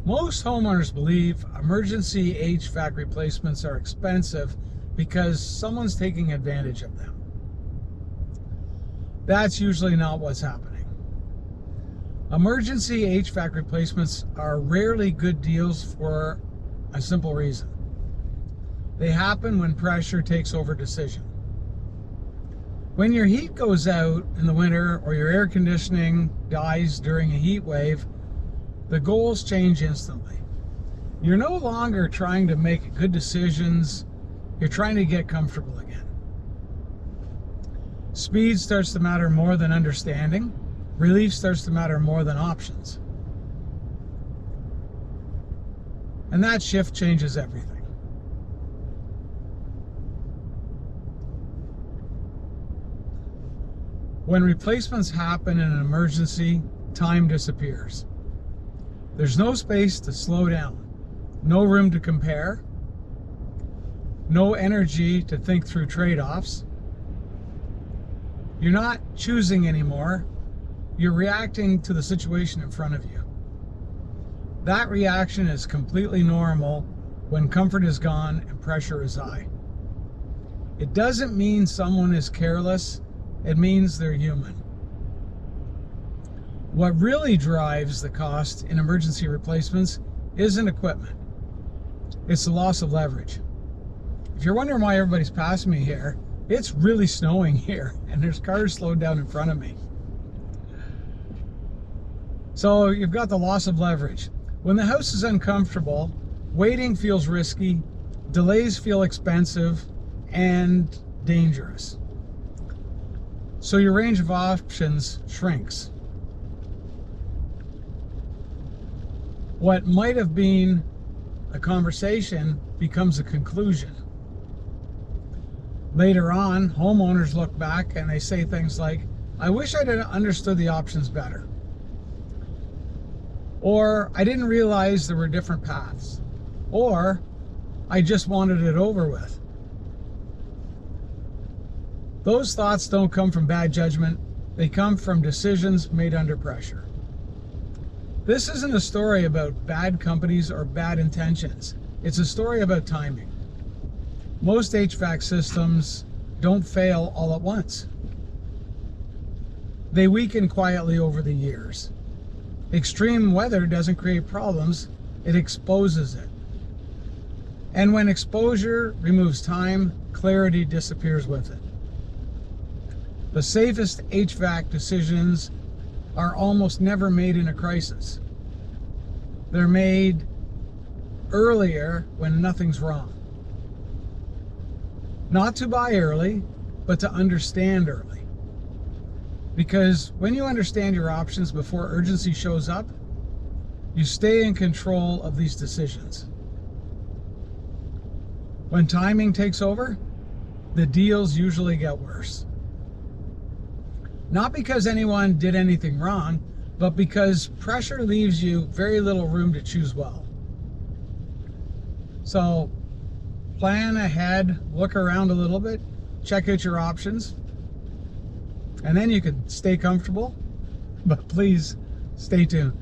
Most homeowners believe emergency HVAC replacements are expensive because someone's taking advantage of them. That's usually not what's happening. Emergency HVAC replacements are rarely good deals for a simple reason. They happen when pressure takes over decision. When your heat goes out in the winter or your air conditioning dies during a heat wave, the goals change instantly. You're no longer trying to make good decisions, you're trying to get comfortable again. Speed starts to matter more than understanding. Relief starts to matter more than options. And that shift changes everything. When replacements happen in an emergency, time disappears. There's no space to slow down, no room to compare, no energy to think through trade-offs. You're not choosing anymore, you're reacting to the situation in front of you. That reaction is completely normal when comfort is gone and pressure is high. It doesn't mean someone is careless, it means they're human. What really drives the cost in emergency replacements isn't equipment. It's the loss of leverage. If you're wondering why everybody's passing me here, it's really snowing here and there's cars slowed down in front of me. So you've got the loss of leverage. When the house is uncomfortable, waiting feels risky, delays feel expensive and dangerous. So your range of options shrinks. What might have been a conversation becomes a conclusion. Later on, homeowners look back and they say things like, I wish I'd understood the options better. Or, I didn't realize there were different paths. Or, I just wanted it over with. Those thoughts don't come from bad judgment, they come from decisions made under pressure. This isn't a story about bad companies or bad intentions. It's a story about timing. Most HVAC systems don't fail all at once. They weaken quietly over the years. Extreme weather doesn't create problems, it exposes it. And when exposure removes time, clarity disappears with it. The safest HVAC decisions are almost never made in a crisis. They're made earlier when nothing's wrong. Not to buy early, but to understand early. Because when you understand your options before urgency shows up, you stay in control of these decisions. When timing takes over, the deals usually get worse. Not because anyone did anything wrong, but because pressure leaves you very little room to choose well. So plan ahead, look around a little bit, check out your options, and then you can stay comfortable, but please stay tuned.